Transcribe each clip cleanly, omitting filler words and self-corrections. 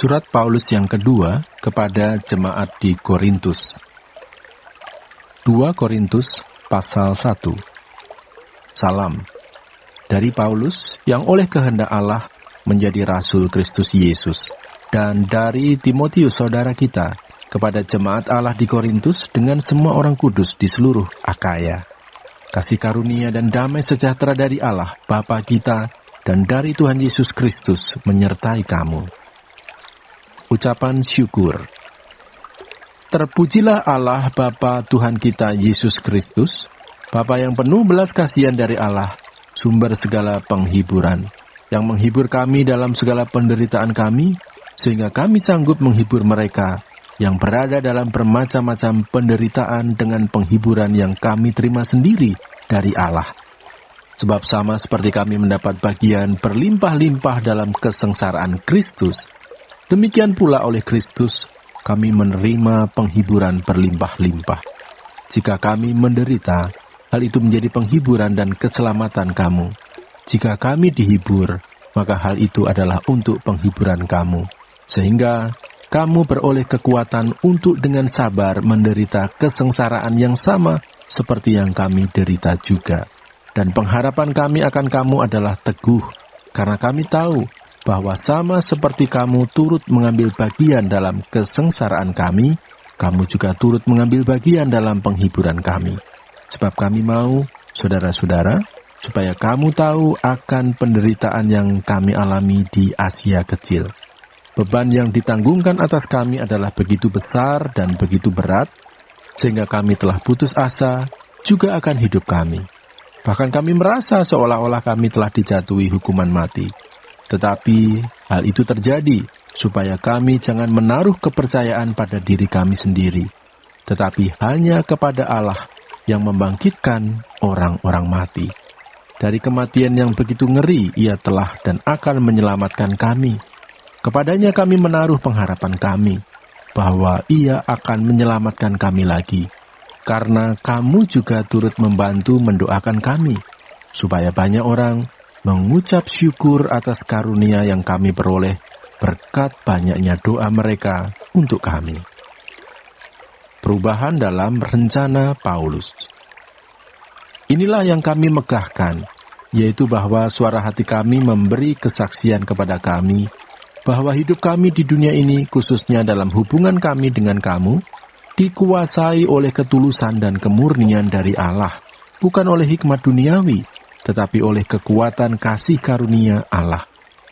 Surat Paulus yang kedua kepada jemaat di Korintus. 2 Korintus pasal 1. Salam dari Paulus yang oleh kehendak Allah menjadi rasul Kristus Yesus, dan dari Timotius saudara kita kepada jemaat Allah di Korintus dengan semua orang kudus di seluruh Akaya. Kasih karunia dan damai sejahtera dari Allah Bapa kita dan dari Tuhan Yesus Kristus menyertai kamu. Ucapan syukur. Terpujilah Allah Bapa Tuhan kita Yesus Kristus, Bapa yang penuh belas kasihan dari Allah, sumber segala penghiburan, yang menghibur kami dalam segala penderitaan kami, sehingga kami sanggup menghibur mereka yang berada dalam bermacam-macam penderitaan dengan penghiburan yang kami terima sendiri dari Allah. Sebab sama seperti kami mendapat bagian berlimpah-limpah dalam kesengsaraan Kristus, demikian pula oleh Kristus kami menerima penghiburan berlimpah-limpah. Jika kami menderita, hal itu menjadi penghiburan dan keselamatan kamu. Jika kami dihibur, maka hal itu adalah untuk penghiburan kamu, sehingga kamu beroleh kekuatan untuk dengan sabar menderita kesengsaraan yang sama seperti yang kami derita juga. Dan pengharapan kami akan kamu adalah teguh, karena kami tahu bahwa sama seperti kamu turut mengambil bagian dalam kesengsaraan kami, kamu juga turut mengambil bagian dalam penghiburan kami. Sebab kami mau, saudara-saudara, supaya kamu tahu akan penderitaan yang kami alami di Asia Kecil. Beban yang ditanggungkan atas kami adalah begitu besar dan begitu berat, sehingga kami telah putus asa juga akan hidup kami. Bahkan kami merasa seolah-olah kami telah dijatuhi hukuman mati. Tetapi hal itu terjadi supaya kami jangan menaruh kepercayaan pada diri kami sendiri, tetapi hanya kepada Allah yang membangkitkan orang-orang mati. Dari kematian yang begitu ngeri, Ia telah dan akan menyelamatkan kami. Kepadanya kami menaruh pengharapan kami, bahwa Ia akan menyelamatkan kami lagi, karena kamu juga turut membantu mendoakan kami, supaya banyak orang mengucap syukur atas karunia yang kami peroleh berkat banyaknya doa mereka untuk kami. Perubahan dalam rencana Paulus. Inilah yang kami megahkan, yaitu bahwa suara hati kami memberi kesaksian kepada kami, bahwa hidup kami di dunia ini, khususnya dalam hubungan kami dengan kamu, dikuasai oleh ketulusan dan kemurnian dari Allah, bukan oleh hikmat duniawi, tetapi oleh kekuatan kasih karunia Allah.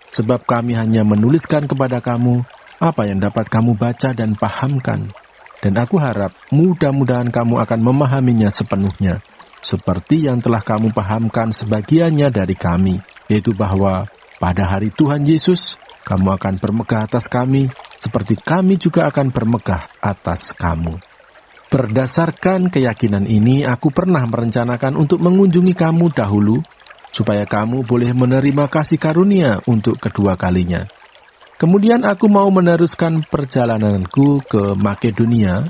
Sebab kami hanya menuliskan kepada kamu apa yang dapat kamu baca dan pahamkan. Dan aku harap mudah-mudahan kamu akan memahaminya sepenuhnya, seperti yang telah kamu pahamkan sebagiannya dari kami, yaitu bahwa pada hari Tuhan Yesus, kamu akan bermegah atas kami, seperti kami juga akan bermegah atas kamu. Berdasarkan keyakinan ini, aku pernah merencanakan untuk mengunjungi kamu dahulu, supaya kamu boleh menerima kasih karunia untuk kedua kalinya. Kemudian aku mau meneruskan perjalananku ke Makedonia,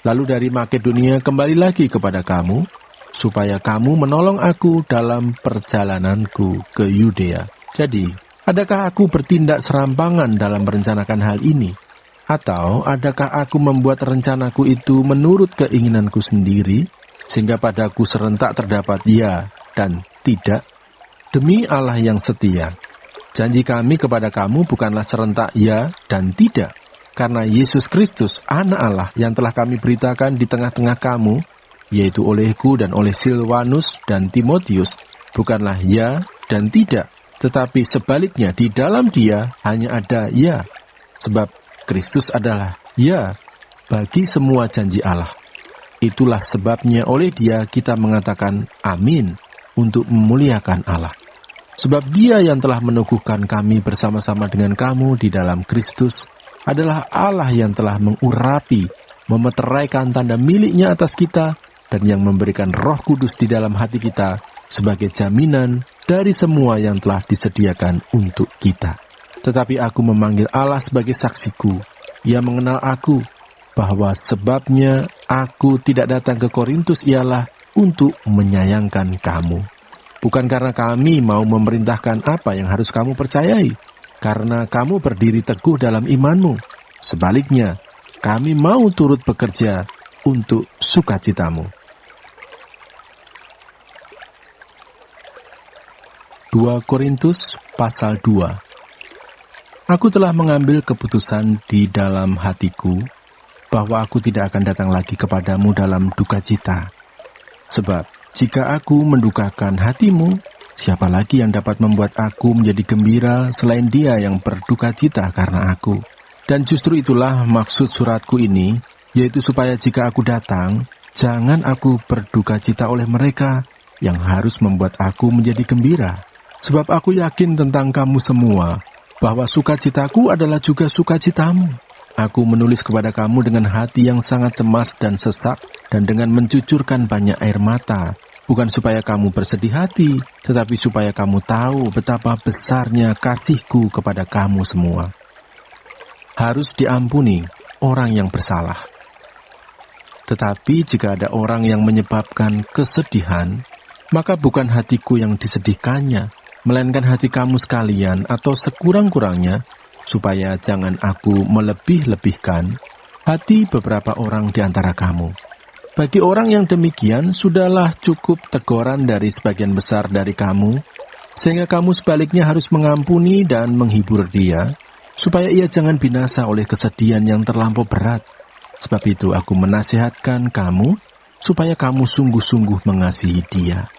lalu dari Makedonia kembali lagi kepada kamu, supaya kamu menolong aku dalam perjalananku ke Yudea. Jadi, adakah aku bertindak serampangan dalam merencanakan hal ini? Atau adakah aku membuat rencanaku itu menurut keinginanku sendiri, sehingga padaku serentak terdapat ya dan tidak? Demi Allah yang setia, janji kami kepada kamu bukanlah serentak ya dan tidak, karena Yesus Kristus, Anak Allah yang telah kami beritakan di tengah-tengah kamu, yaitu olehku dan oleh Silwanus dan Timotius, bukanlah ya dan tidak, tetapi sebaliknya di dalam Dia hanya ada ya, sebab Kristus adalah ya bagi semua janji Allah. Itulah sebabnya oleh Dia kita mengatakan amin untuk memuliakan Allah. Sebab Dia yang telah meneguhkan kami bersama-sama dengan kamu di dalam Kristus adalah Allah yang telah mengurapi, memeteraikan tanda miliknya atas kita, dan yang memberikan Roh Kudus di dalam hati kita sebagai jaminan dari semua yang telah disediakan untuk kita. Tetapi aku memanggil Allah sebagai saksiku. Ia mengenal aku, bahwa sebabnya aku tidak datang ke Korintus ialah untuk menyayangkan kamu. Bukan karena kami mau memerintahkan apa yang harus kamu percayai, karena kamu berdiri teguh dalam imanmu. Sebaliknya, kami mau turut bekerja untuk sukacitamu. 2 Korintus pasal 2. Aku telah mengambil keputusan di dalam hatiku bahwa aku tidak akan datang lagi kepadamu dalam duka cita. Sebab jika aku mendukakan hatimu, siapa lagi yang dapat membuat aku menjadi gembira selain Dia yang berduka cita karena aku? Dan justru itulah maksud suratku ini, yaitu supaya jika aku datang, jangan aku berduka cita oleh mereka yang harus membuat aku menjadi gembira. Sebab aku yakin tentang kamu semua, bahwa sukacitaku adalah juga sukacitamu. Aku menulis kepada kamu dengan hati yang sangat cemas dan sesak, dan dengan mencucurkan banyak air mata, bukan supaya kamu bersedih hati, tetapi supaya kamu tahu betapa besarnya kasihku kepada kamu semua. Harus diampuni orang yang bersalah. Tetapi jika ada orang yang menyebabkan kesedihan, maka bukan hatiku yang disedihkannya, melainkan hati kamu sekalian atau sekurang-kurangnya, supaya jangan aku melebih-lebihkan hati beberapa orang di antara kamu. Bagi orang yang demikian, sudahlah cukup teguran dari sebagian besar dari kamu, sehingga kamu sebaliknya harus mengampuni dan menghibur dia, supaya ia jangan binasa oleh kesedihan yang terlampau berat. Sebab itu aku menasihatkan kamu, supaya kamu sungguh-sungguh mengasihi dia.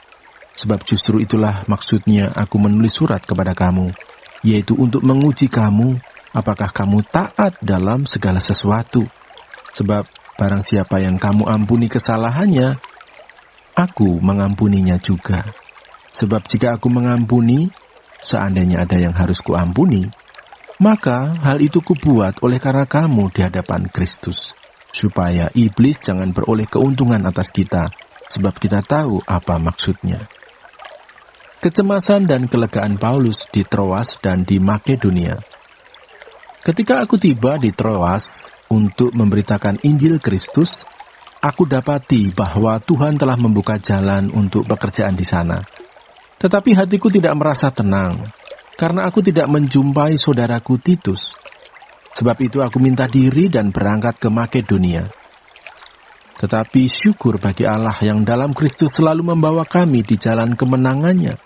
Sebab justru itulah maksudnya aku menulis surat kepada kamu, yaitu untuk menguji kamu, apakah kamu taat dalam segala sesuatu. Sebab barang siapa yang kamu ampuni kesalahannya, aku mengampuninya juga. Sebab jika aku mengampuni, seandainya ada yang harus kuampuni, maka hal itu kubuat oleh karena kamu di hadapan Kristus, supaya iblis jangan beroleh keuntungan atas kita, sebab kita tahu apa maksudnya. Kecemasan dan kelegaan Paulus di Troas dan di Makedonia. Ketika aku tiba di Troas untuk memberitakan Injil Kristus, aku dapati bahwa Tuhan telah membuka jalan untuk pekerjaan di sana. Tetapi hatiku tidak merasa tenang, karena aku tidak menjumpai saudaraku Titus. Sebab itu aku minta diri dan berangkat ke Makedonia. Tetapi syukur bagi Allah yang dalam Kristus selalu membawa kami di jalan kemenangannya.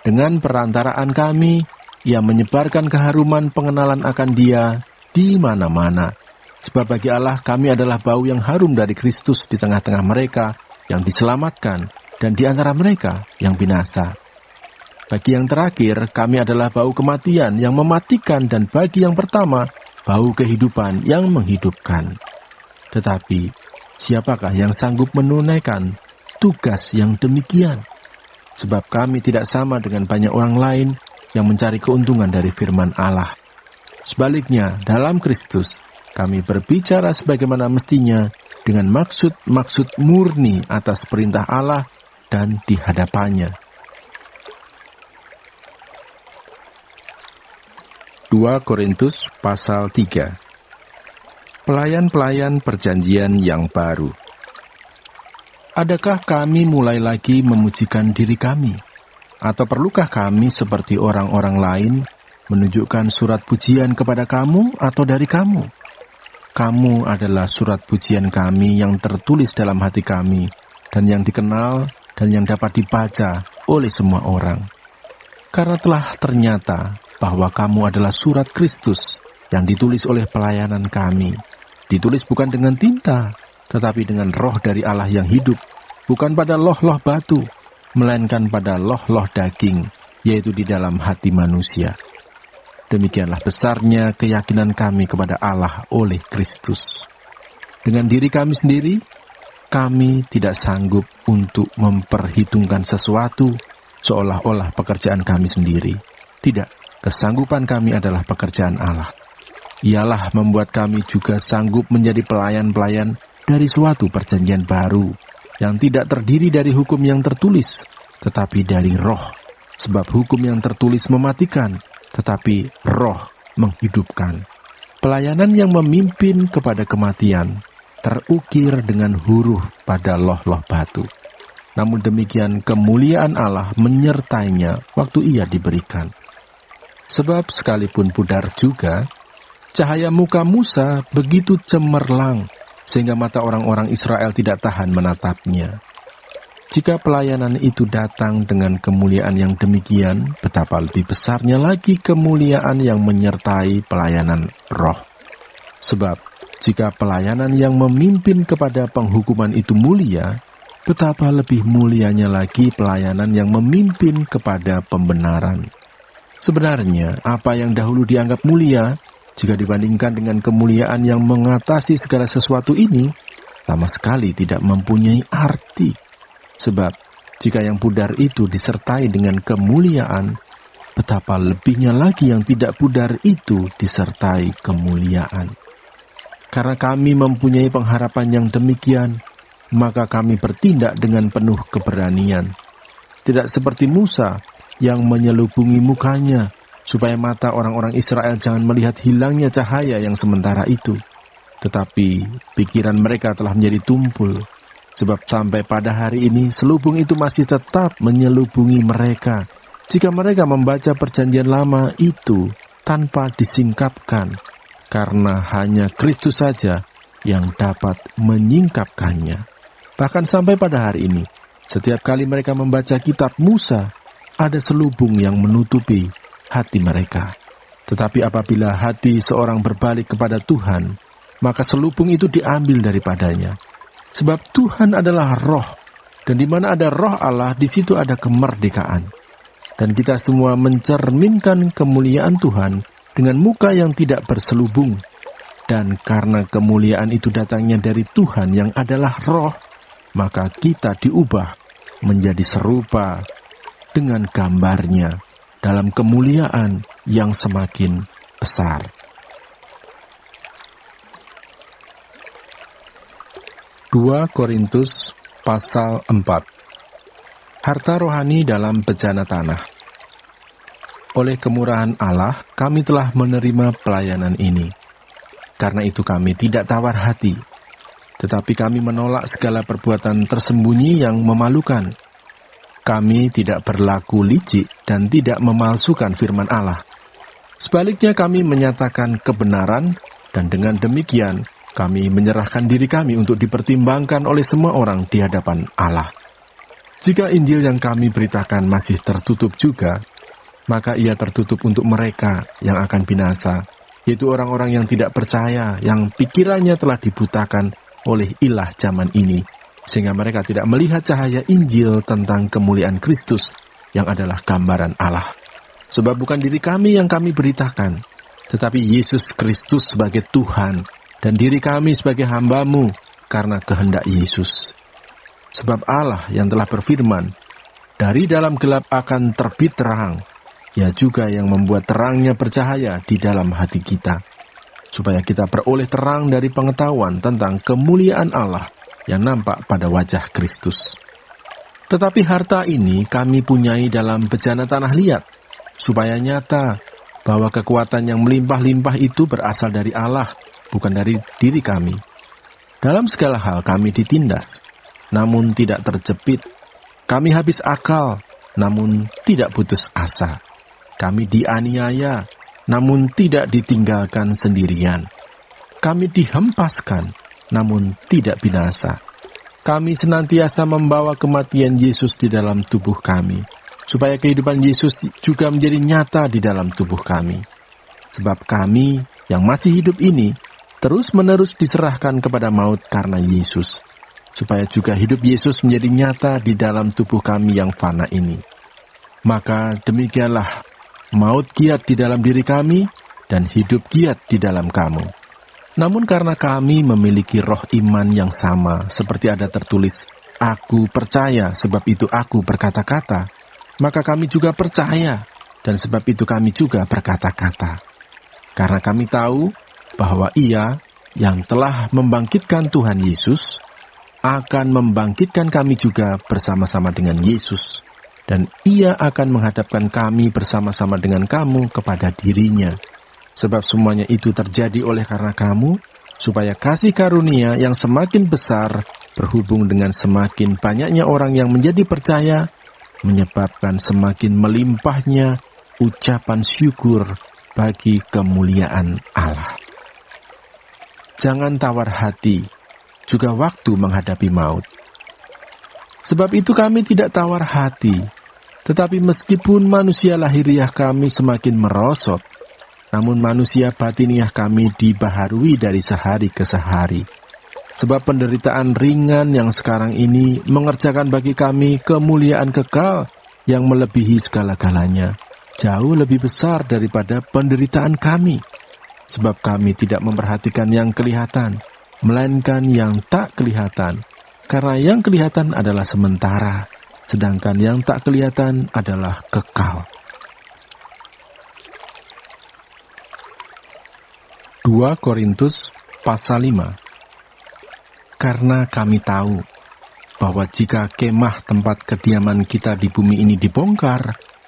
Dengan perantaraan kami, Ia menyebarkan keharuman pengenalan akan Dia di mana-mana. Sebab bagi Allah kami adalah bau yang harum dari Kristus di tengah-tengah mereka yang diselamatkan dan di antara mereka yang binasa. Bagi yang terakhir, kami adalah bau kematian yang mematikan, dan bagi yang pertama, bau kehidupan yang menghidupkan. Tetapi, siapakah yang sanggup menunaikan tugas yang demikian? Sebab kami tidak sama dengan banyak orang lain yang mencari keuntungan dari firman Allah. Sebaliknya, dalam Kristus, kami berbicara sebagaimana mestinya dengan maksud-maksud murni atas perintah Allah dan di hadapannya. 2 Korintus pasal 3. Pelayan-pelayan perjanjian yang baru. Adakah kami mulai lagi memujikan diri kami? Atau perlukah kami seperti orang-orang lain menunjukkan surat pujian kepada kamu atau dari kamu? Kamu adalah surat pujian kami yang tertulis dalam hati kami, dan yang dikenal dan yang dapat dibaca oleh semua orang. Karena telah ternyata bahwa kamu adalah surat Kristus yang ditulis oleh pelayanan kami. Ditulis bukan dengan tinta, tetapi dengan roh dari Allah yang hidup, bukan pada loh-loh batu, melainkan pada loh-loh daging, yaitu di dalam hati manusia. Demikianlah besarnya keyakinan kami kepada Allah oleh Kristus. Dengan diri kami sendiri, kami tidak sanggup untuk memperhitungkan sesuatu seolah-olah pekerjaan kami sendiri. Tidak, kesanggupan kami adalah pekerjaan Allah. Ialah membuat kami juga sanggup menjadi pelayan-pelayan dari suatu perjanjian baru, yang tidak terdiri dari hukum yang tertulis, tetapi dari roh. Sebab hukum yang tertulis mematikan, tetapi roh menghidupkan. Pelayanan yang memimpin kepada kematian terukir dengan huruf pada loh-loh batu. Namun demikian kemuliaan Allah menyertainya waktu ia diberikan. Sebab sekalipun pudar juga, cahaya muka Musa begitu cemerlang, sehingga mata orang-orang Israel tidak tahan menatapnya. Jika pelayanan itu datang dengan kemuliaan yang demikian, betapa lebih besarnya lagi kemuliaan yang menyertai pelayanan roh. Sebab, jika pelayanan yang memimpin kepada penghukuman itu mulia, betapa lebih mulianya lagi pelayanan yang memimpin kepada pembenaran. Sebenarnya, apa yang dahulu dianggap mulia, jika dibandingkan dengan kemuliaan yang mengatasi segala sesuatu ini, sama sekali tidak mempunyai arti. Sebab, jika yang pudar itu disertai dengan kemuliaan, betapa lebihnya lagi yang tidak pudar itu disertai kemuliaan. Karena kami mempunyai pengharapan yang demikian, maka kami bertindak dengan penuh keberanian. Tidak seperti Musa yang menyelubungi mukanya, supaya mata orang-orang Israel jangan melihat hilangnya cahaya yang sementara itu. Tetapi pikiran mereka telah menjadi tumpul, sebab sampai pada hari ini selubung itu masih tetap menyelubungi mereka, jika mereka membaca perjanjian lama itu tanpa disingkapkan, karena hanya Kristus saja yang dapat menyingkapkannya. Bahkan sampai pada hari ini, setiap kali mereka membaca kitab Musa, ada selubung yang menutupi hati mereka. Tetapi apabila hati seorang berbalik kepada Tuhan, maka selubung itu diambil daripadanya. Sebab Tuhan adalah roh, dan di mana ada roh Allah, di situ ada kemerdekaan. Dan kita semua mencerminkan kemuliaan Tuhan dengan muka yang tidak berselubung. Dan karena kemuliaan itu datangnya dari Tuhan yang adalah roh, maka kita diubah menjadi serupa dengan gambarnya dalam kemuliaan yang semakin besar. 2 Korintus pasal 4. Harta rohani dalam bejana tanah. Oleh kemurahan Allah, kami telah menerima pelayanan ini. Karena itu kami tidak tawar hati, tetapi kami menolak segala perbuatan tersembunyi yang memalukan. Kami tidak berlaku licik dan tidak memalsukan firman Allah. Sebaliknya kami menyatakan kebenaran, dan dengan demikian kami menyerahkan diri kami untuk dipertimbangkan oleh semua orang di hadapan Allah. Jika Injil yang kami beritakan masih tertutup juga, maka ia tertutup untuk mereka yang akan binasa, yaitu orang-orang yang tidak percaya, yang pikirannya telah dibutakan oleh ilah zaman ini, sehingga mereka tidak melihat cahaya Injil tentang kemuliaan Kristus yang adalah gambaran Allah. Sebab bukan diri kami yang kami beritakan, tetapi Yesus Kristus sebagai Tuhan, dan diri kami sebagai hamba-Mu karena kehendak Yesus. Sebab Allah yang telah berfirman, dari dalam gelap akan terbit terang, Ia juga yang membuat terangnya bercahaya di dalam hati kita, supaya kita beroleh terang dari pengetahuan tentang kemuliaan Allah yang nampak pada wajah Kristus. Tetapi harta ini kami punyai dalam bejana tanah liat, supaya nyata bahwa kekuatan yang melimpah-limpah itu berasal dari Allah, bukan dari diri kami. Dalam segala hal kami ditindas, namun tidak terjepit. Kami habis akal, namun tidak putus asa. Kami dianiaya, namun tidak ditinggalkan sendirian. Kami dihempaskan, namun tidak binasa. Kami senantiasa membawa kematian Yesus di dalam tubuh kami, supaya kehidupan Yesus juga menjadi nyata di dalam tubuh kami. Sebab kami yang masih hidup ini terus-menerus diserahkan kepada maut karena Yesus, supaya juga hidup Yesus menjadi nyata di dalam tubuh kami yang fana ini. Maka demikianlah maut giat di dalam diri kami, dan hidup giat di dalam kamu. Namun karena kami memiliki roh iman yang sama, seperti ada tertulis, Aku percaya, sebab itu aku berkata-kata, maka kami juga percaya, dan sebab itu kami juga berkata-kata. Karena kami tahu bahwa Ia yang telah membangkitkan Tuhan Yesus akan membangkitkan kami juga bersama-sama dengan Yesus, dan Ia akan menghadapkan kami bersama-sama dengan kamu kepada diri-Nya. Sebab semuanya itu terjadi oleh karena kamu, supaya kasih karunia yang semakin besar berhubung dengan semakin banyaknya orang yang menjadi percaya, menyebabkan semakin melimpahnya ucapan syukur bagi kemuliaan Allah. Jangan tawar hati, juga waktu menghadapi maut. Sebab itu kami tidak tawar hati, tetapi meskipun manusia lahiriah kami semakin merosot, namun manusia batiniah kami dibaharui dari sehari ke sehari. Sebab penderitaan ringan yang sekarang ini mengerjakan bagi kami kemuliaan kekal yang melebihi segala-galanya, jauh lebih besar daripada penderitaan kami. Sebab kami tidak memperhatikan yang kelihatan, melainkan yang tak kelihatan. Karena yang kelihatan adalah sementara, sedangkan yang tak kelihatan adalah kekal. 2 Korintus pasal 5. Karena kami tahu bahwa jika kemah tempat kediaman kita di bumi ini dibongkar,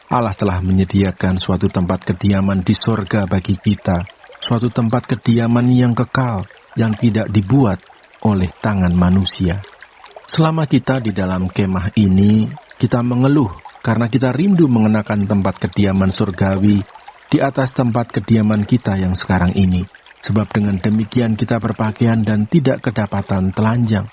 Allah telah menyediakan suatu tempat kediaman di sorga bagi kita, suatu tempat kediaman yang kekal, yang tidak dibuat oleh tangan manusia. Selama kita di dalam kemah ini, kita mengeluh karena kita rindu mengenakan tempat kediaman surgawi di atas tempat kediaman kita yang sekarang ini. Sebab dengan demikian kita berpakaian dan tidak kedapatan telanjang.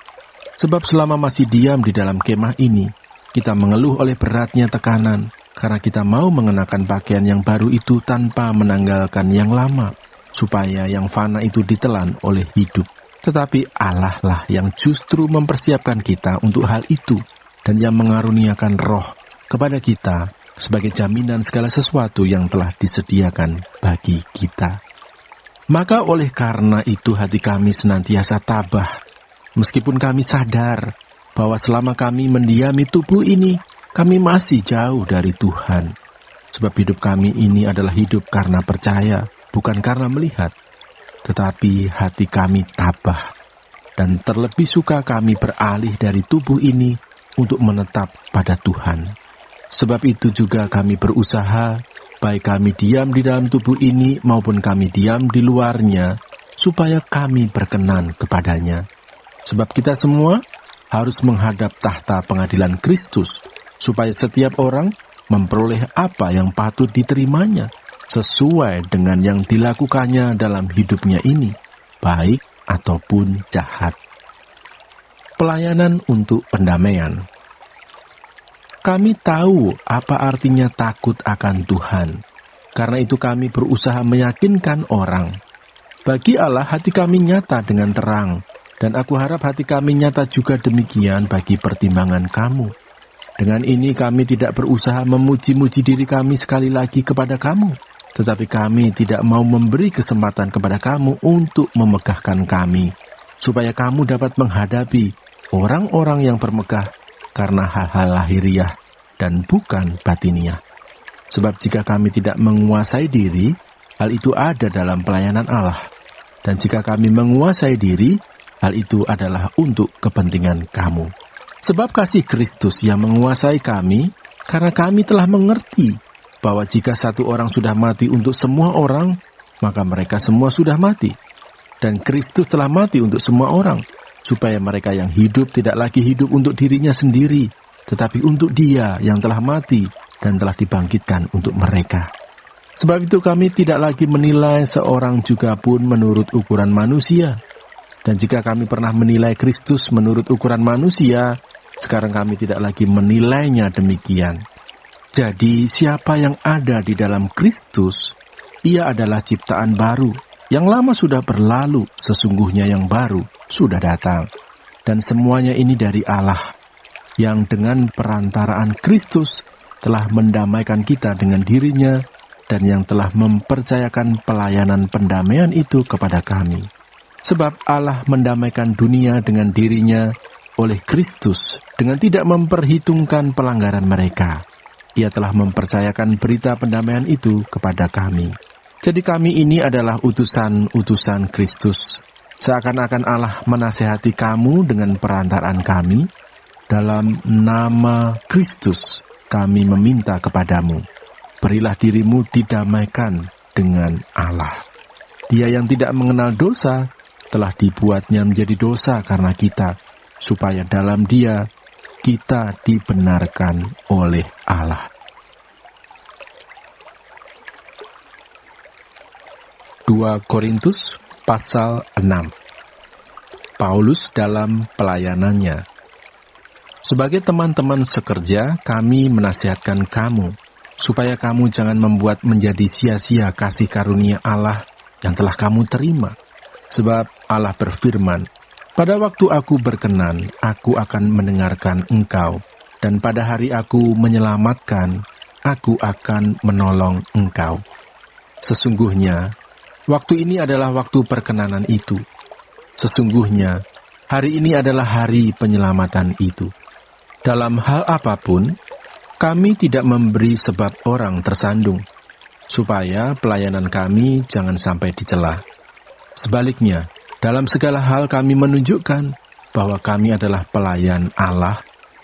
Sebab selama masih diam di dalam kemah ini, kita mengeluh oleh beratnya tekanan, karena kita mau mengenakan pakaian yang baru itu tanpa menanggalkan yang lama, supaya yang fana itu ditelan oleh hidup. Tetapi Allah lah yang justru mempersiapkan kita untuk hal itu, dan yang mengaruniakan roh kepada kita sebagai jaminan segala sesuatu yang telah disediakan bagi kita. Maka oleh karena itu hati kami senantiasa tabah, meskipun kami sadar bahwa selama kami mendiami tubuh ini, kami masih jauh dari Tuhan. Sebab hidup kami ini adalah hidup karena percaya, bukan karena melihat. Tetapi hati kami tabah, dan terlebih suka kami beralih dari tubuh ini untuk menetap pada Tuhan. Sebab itu juga kami berusaha, baik kami diam di dalam tubuh ini maupun kami diam di luarnya, supaya kami berkenan kepadanya. Sebab kita semua harus menghadap tahta pengadilan Kristus, supaya setiap orang memperoleh apa yang patut diterimanya, sesuai dengan yang dilakukannya dalam hidupnya ini, baik ataupun jahat. Pelayanan untuk pendamaian. Kami tahu apa artinya takut akan Tuhan. Karena itu kami berusaha meyakinkan orang. Bagi Allah hati kami nyata dengan terang, dan aku harap hati kami nyata juga demikian bagi pertimbangan kamu. Dengan ini kami tidak berusaha memuji-muji diri kami sekali lagi kepada kamu, tetapi kami tidak mau memberi kesempatan kepada kamu untuk memegahkan kami, supaya kamu dapat menghadapi orang-orang yang bermegah karena hal-hal lahiriah dan bukan batiniah. Sebab jika kami tidak menguasai diri, hal itu ada dalam pelayanan Allah. Dan jika kami menguasai diri, hal itu adalah untuk kepentingan kamu. Sebab kasih Kristus yang menguasai kami, karena kami telah mengerti bahwa jika satu orang sudah mati untuk semua orang, maka mereka semua sudah mati. Dan Kristus telah mati untuk semua orang, supaya mereka yang hidup tidak lagi hidup untuk dirinya sendiri, tetapi untuk Dia yang telah mati dan telah dibangkitkan untuk mereka. Sebab itu kami tidak lagi menilai seorang juga pun menurut ukuran manusia. Dan jika kami pernah menilai Kristus menurut ukuran manusia, sekarang kami tidak lagi menilainya demikian. Jadi siapa yang ada di dalam Kristus, ia adalah ciptaan baru. Yang lama sudah berlalu, sesungguhnya yang baru sudah datang. Dan semuanya ini dari Allah, yang dengan perantaraan Kristus telah mendamaikan kita dengan dirinya, dan yang telah mempercayakan pelayanan pendamaian itu kepada kami. Sebab Allah mendamaikan dunia dengan dirinya oleh Kristus, dengan tidak memperhitungkan pelanggaran mereka. Ia telah mempercayakan berita pendamaian itu kepada kami. Jadi kami ini adalah utusan-utusan Kristus. Seakan-akan Allah menasehati kamu dengan perantaraan kami. Dalam nama Kristus kami meminta kepadamu, berilah dirimu didamaikan dengan Allah. Dia yang tidak mengenal dosa telah dibuatnya menjadi dosa karena kita, supaya dalam Dia kita dibenarkan oleh Allah. 2 Korintus pasal 6. Paulus dalam pelayanannya. Sebagai teman-teman sekerja, kami menasihatkan kamu, supaya kamu jangan membuat menjadi sia-sia kasih karunia Allah yang telah kamu terima. Sebab Allah berfirman, pada waktu aku berkenan, aku akan mendengarkan engkau, dan pada hari aku menyelamatkan, aku akan menolong engkau. Sesungguhnya, waktu ini adalah waktu perkenanan itu. Sesungguhnya, hari ini adalah hari penyelamatan itu. Dalam hal apapun, kami tidak memberi sebab orang tersandung, supaya pelayanan kami jangan sampai dicela. Sebaliknya, dalam segala hal kami menunjukkan bahwa kami adalah pelayan Allah,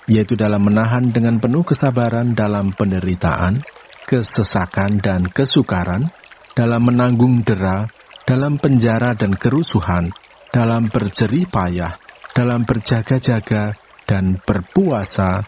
yaitu dalam menahan dengan penuh kesabaran dalam penderitaan, kesesakan dan kesukaran, dalam menanggung dera, dalam penjara dan kerusuhan, dalam berjerih payah, dalam berjaga-jaga dan berpuasa,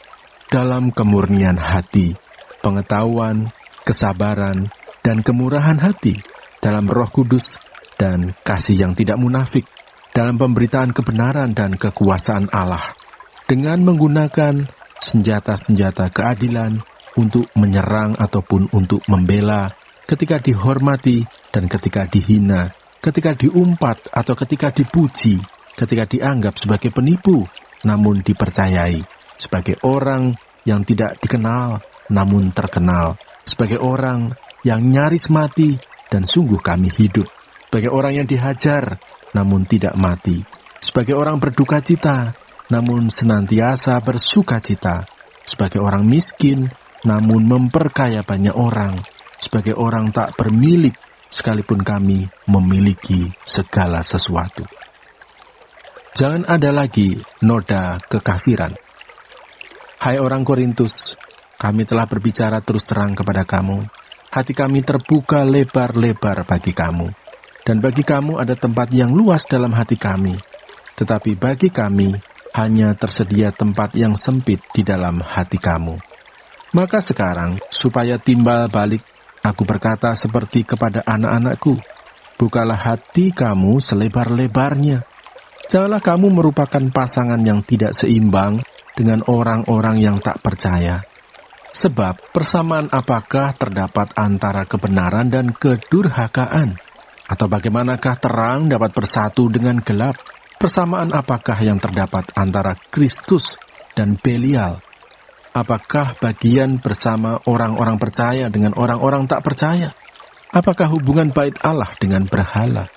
dalam kemurnian hati, pengetahuan, kesabaran, dan kemurahan hati, dalam Roh Kudus dan kasih yang tidak munafik, dalam pemberitaan kebenaran dan kekuasaan Allah, dengan menggunakan senjata-senjata keadilan untuk menyerang ataupun untuk membela, ketika dihormati dan ketika dihina, ketika diumpat atau ketika dipuji, ketika dianggap sebagai penipu, namun dipercayai, sebagai orang yang tidak dikenal, namun terkenal, sebagai orang yang nyaris mati, dan sungguh kami hidup, sebagai orang yang dihajar, namun tidak mati, sebagai orang berduka cita, namun senantiasa bersuka cita, sebagai orang miskin, namun memperkaya banyak orang, sebagai orang tak bermilik, sekalipun kami memiliki segala sesuatu. Jangan ada lagi noda kekafiran. Hai orang Korintus, kami telah berbicara terus terang kepada kamu. Hati kami terbuka lebar-lebar bagi kamu. Dan bagi kamu ada tempat yang luas dalam hati kami. Tetapi bagi kami hanya tersedia tempat yang sempit di dalam hati kamu. Maka sekarang, supaya timbal balik, aku berkata seperti kepada anak-anakku, bukalah hati kamu selebar-lebarnya. Janganlah kamu merupakan pasangan yang tidak seimbang dengan orang-orang yang tak percaya. Sebab persamaan apakah terdapat antara kebenaran dan kedurhakaan? Atau bagaimanakah terang dapat bersatu dengan gelap? Persamaan apakah yang terdapat antara Kristus dan Belial? Apakah bagian bersama orang-orang percaya dengan orang-orang tak percaya? Apakah hubungan bait Allah dengan berhala?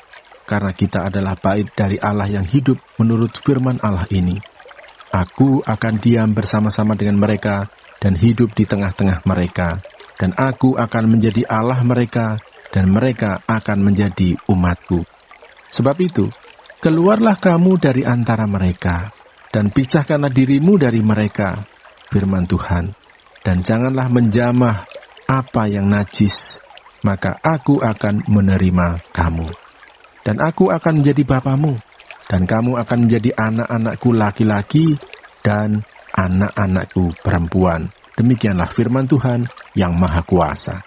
Karena kita adalah bait dari Allah yang hidup menurut firman Allah ini. Aku akan diam bersama-sama dengan mereka dan hidup di tengah-tengah mereka. Dan aku akan menjadi Allah mereka dan mereka akan menjadi umatku. Sebab itu, keluarlah kamu dari antara mereka dan pisahkanlah dirimu dari mereka, firman Tuhan, dan janganlah menjamah apa yang najis, maka aku akan menerima kamu. Dan aku akan menjadi bapamu, dan kamu akan menjadi anak-anakku laki-laki dan anak-anakku perempuan. Demikianlah firman Tuhan yang Maha Kuasa.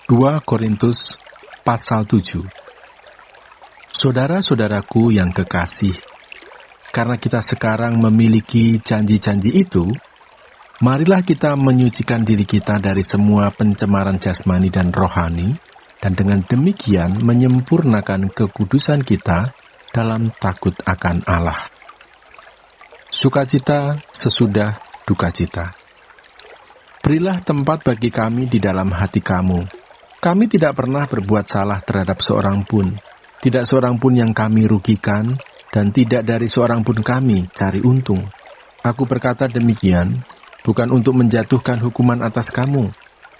2 Korintus pasal 7. Saudara-saudaraku yang kekasih, karena kita sekarang memiliki janji-janji itu, marilah kita menyucikan diri kita dari semua pencemaran jasmani dan rohani, dan dengan demikian menyempurnakan kekudusan kita dalam takut akan Allah. Sukacita sesudah dukacita. Berilah tempat bagi kami di dalam hati kamu. Kami tidak pernah berbuat salah terhadap seorang pun, tidak seorang pun yang kami rugikan, dan tidak dari seorang pun kami cari untung. Aku berkata demikian, bukan untuk menjatuhkan hukuman atas kamu,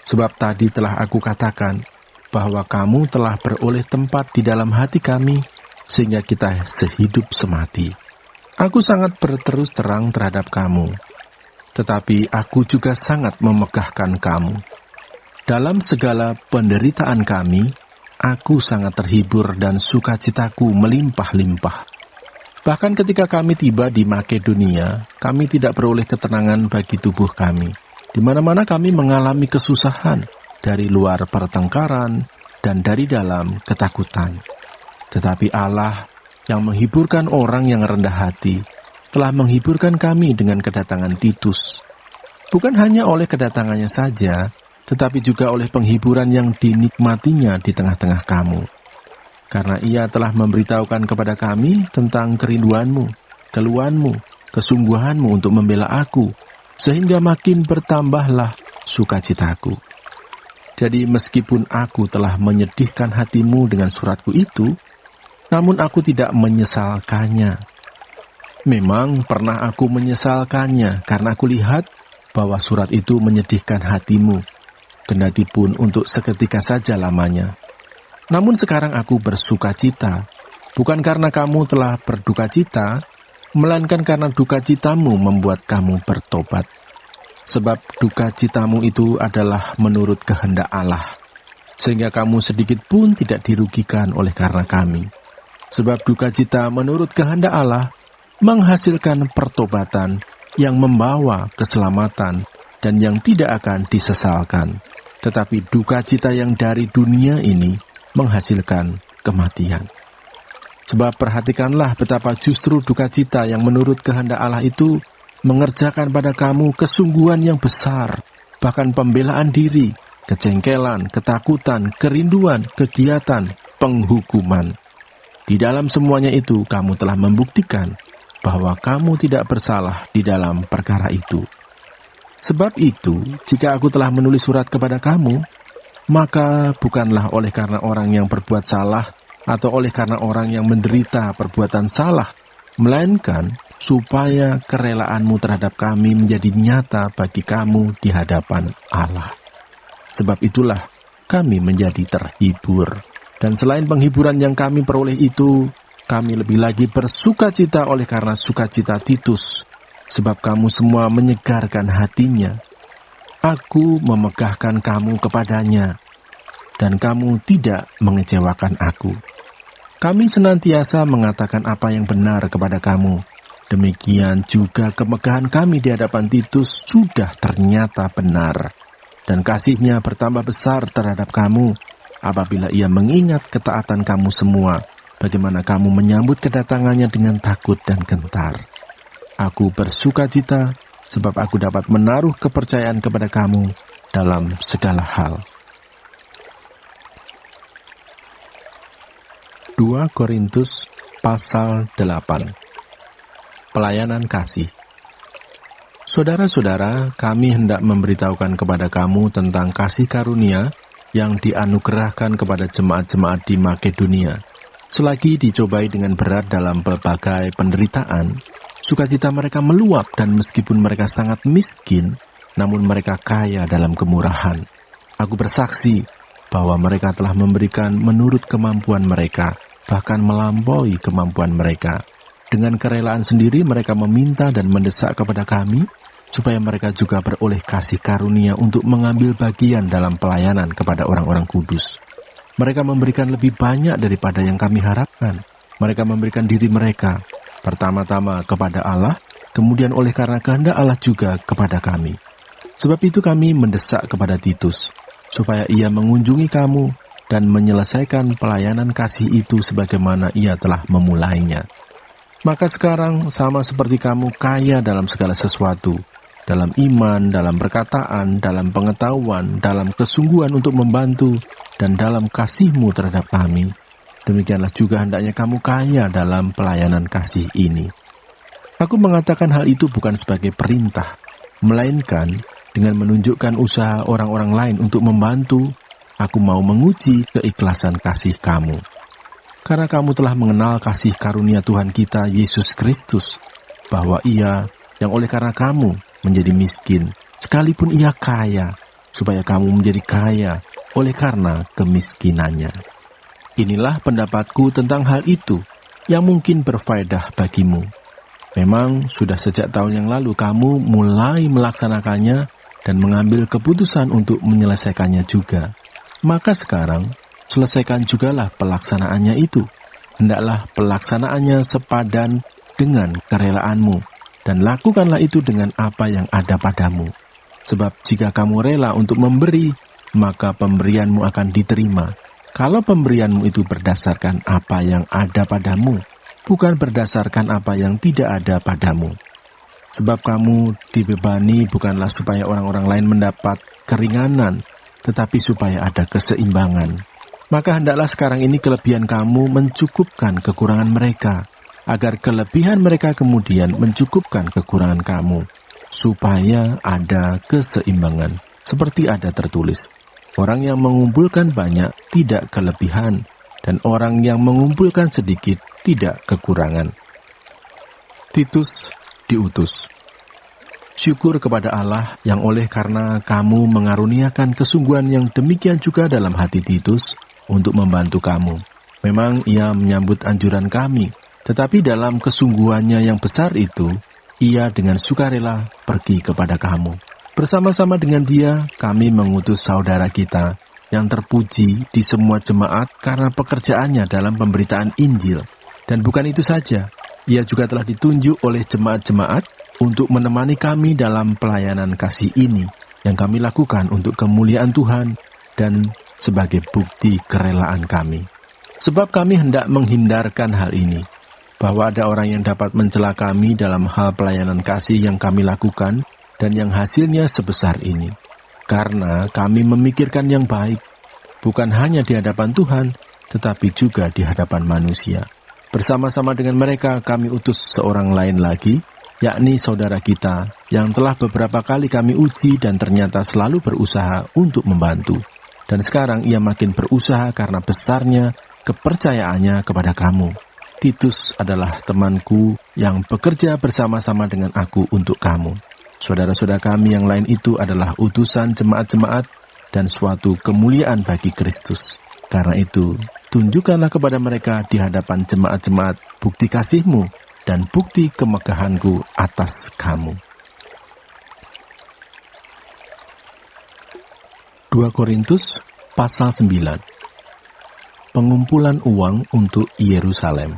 sebab tadi telah aku katakan, bahwa kamu telah beroleh tempat di dalam hati kami, sehingga kita sehidup semati. Aku sangat berterus terang terhadap kamu, tetapi aku juga sangat memegahkan kamu. Dalam segala penderitaan kami, aku sangat terhibur dan sukacitaku melimpah-limpah. Bahkan ketika kami tiba di Makedonia, kami tidak beroleh ketenangan bagi tubuh kami, Di mana-mana kami mengalami kesusahan, dari luar pertengkaran dan dari dalam ketakutan. Tetapi Allah yang menghiburkan orang yang rendah hati telah menghiburkan kami dengan kedatangan Titus. Bukan hanya oleh kedatangannya saja, tetapi juga oleh penghiburan yang dinikmatinya di tengah-tengah kamu. Karena ia telah memberitahukan kepada kami tentang kerinduanmu, keluhanmu, kesungguhanmu untuk membela aku, sehingga makin bertambahlah sukacitaku. Jadi meskipun aku telah menyedihkan hatimu dengan suratku itu, namun aku tidak menyesalkannya. Memang pernah aku menyesalkannya karena aku lihat bahwa surat itu menyedihkan hatimu, kendati pun untuk seketika saja lamanya. Namun sekarang aku bersuka cita, bukan karena kamu telah berduka cita, melainkan karena duka citamu membuat kamu bertobat. Sebab duka citamu itu adalah menurut kehendak Allah, sehingga kamu sedikit pun tidak dirugikan oleh karena kami. Sebab duka cita menurut kehendak Allah menghasilkan pertobatan yang membawa keselamatan dan yang tidak akan disesalkan. Tetapi duka cita yang dari dunia ini menghasilkan kematian. Sebab perhatikanlah betapa justru duka cita yang menurut kehendak Allah itu mengerjakan pada kamu kesungguhan yang besar, bahkan pembelaan diri, kejengkelan, ketakutan, kerinduan, kegiatan, penghukuman. Di dalam semuanya itu kamu telah membuktikan bahwa kamu tidak bersalah di dalam perkara itu. Sebab itu, jika aku telah menulis surat kepada kamu, maka bukanlah oleh karena orang yang berbuat salah atau oleh karena orang yang menderita perbuatan salah, melainkan supaya kerelaanmu terhadap kami menjadi nyata bagi kamu di hadapan Allah. Sebab itulah kami menjadi terhibur. Dan selain penghiburan yang kami peroleh itu, kami lebih lagi bersuka cita oleh karena sukacita Titus, sebab kamu semua menyegarkan hatinya. Aku memegahkan kamu kepadanya, dan kamu tidak mengecewakan aku. Kami senantiasa mengatakan apa yang benar kepada kamu. Demikian juga kemegahan kami di hadapan Titus sudah ternyata benar, dan kasihnya bertambah besar terhadap kamu, apabila ia mengingat ketaatan kamu semua, bagaimana kamu menyambut kedatangannya dengan takut dan gentar. Aku bersuka cita, sebab aku dapat menaruh kepercayaan kepada kamu dalam segala hal. 2 Korintus pasal 8. Pelayanan kasih. Saudara-saudara, kami hendak memberitahukan kepada kamu tentang kasih karunia yang dianugerahkan kepada jemaat-jemaat di Makedonia. Selagi dicobai dengan berat dalam berbagai penderitaan, sukacita mereka meluap, dan meskipun mereka sangat miskin, namun mereka kaya dalam kemurahan. Aku bersaksi bahwa mereka telah memberikan menurut kemampuan mereka, bahkan melampaui kemampuan mereka. Dengan kerelaan sendiri mereka meminta dan mendesak kepada kami, supaya mereka juga beroleh kasih karunia untuk mengambil bagian dalam pelayanan kepada orang-orang kudus. Mereka memberikan lebih banyak daripada yang kami harapkan. Mereka memberikan diri mereka, pertama-tama kepada Allah, kemudian oleh karena kehendak Allah juga kepada kami. Sebab itu kami mendesak kepada Titus, supaya ia mengunjungi kamu dan menyelesaikan pelayanan kasih itu sebagaimana ia telah memulainya. Maka sekarang sama seperti kamu kaya dalam segala sesuatu, dalam iman, dalam perkataan, dalam pengetahuan, dalam kesungguhan untuk membantu, dan dalam kasihmu terhadap kami, demikianlah juga hendaknya kamu kaya dalam pelayanan kasih ini. Aku mengatakan hal itu bukan sebagai perintah, melainkan dengan menunjukkan usaha orang-orang lain untuk membantu, aku mau menguji keikhlasan kasih kamu. Karena kamu telah mengenal kasih karunia Tuhan kita Yesus Kristus, bahwa ia yang oleh karena kamu menjadi miskin, sekalipun ia kaya, supaya kamu menjadi kaya oleh karena kemiskinannya. Inilah pendapatku tentang hal itu, yang mungkin berfaedah bagimu. Memang sudah sejak tahun yang lalu kamu mulai melaksanakannya dan mengambil keputusan untuk menyelesaikannya juga. Maka sekarang, selesaikan jugalah pelaksanaannya itu. Hendaklah pelaksanaannya sepadan dengan kerelaanmu, dan lakukanlah itu dengan apa yang ada padamu. Sebab jika kamu rela untuk memberi, maka pemberianmu akan diterima. Kalau pemberianmu itu berdasarkan apa yang ada padamu, bukan berdasarkan apa yang tidak ada padamu. Sebab kamu dibebani bukanlah supaya orang-orang lain mendapat keringanan, tetapi supaya ada keseimbangan. Maka hendaklah sekarang ini kelebihan kamu mencukupkan kekurangan mereka, agar kelebihan mereka kemudian mencukupkan kekurangan kamu, supaya ada keseimbangan. Seperti ada tertulis, orang yang mengumpulkan banyak tidak kelebihan, dan orang yang mengumpulkan sedikit tidak kekurangan. Titus diutus. Syukur kepada Allah yang oleh karena kamu mengaruniakan kesungguhan yang demikian juga dalam hati Titus untuk membantu kamu. Memang ia menyambut anjuran kami, tetapi dalam kesungguhannya yang besar itu, ia dengan sukarela pergi kepada kamu. Bersama-sama dengan dia, kami mengutus saudara kita yang terpuji di semua jemaat karena pekerjaannya dalam pemberitaan Injil. Dan bukan itu saja, ia juga telah ditunjuk oleh jemaat-jemaat untuk menemani kami dalam pelayanan kasih ini yang kami lakukan untuk kemuliaan Tuhan dan sebagai bukti kerelaan kami. Sebab kami hendak menghindarkan hal ini, bahwa ada orang yang dapat mencela kami dalam hal pelayanan kasih yang kami lakukan dan yang hasilnya sebesar ini. Karena kami memikirkan yang baik, bukan hanya di hadapan Tuhan, tetapi juga di hadapan manusia. Bersama-sama dengan mereka kami utus seorang lain lagi, yakni saudara kita, yang telah beberapa kali kami uji dan ternyata selalu berusaha untuk membantu. Dan sekarang ia makin berusaha karena besarnya kepercayaannya kepada kamu. Titus adalah temanku yang bekerja bersama-sama dengan aku untuk kamu. Saudara-saudara kami yang lain itu adalah utusan jemaat-jemaat dan suatu kemuliaan bagi Kristus. Karena itu, tunjukkanlah kepada mereka di hadapan jemaat-jemaat bukti kasih-Mu dan bukti kemegahan-Ku atas kamu. 2 Korintus pasal 9. Pengumpulan uang untuk Yerusalem.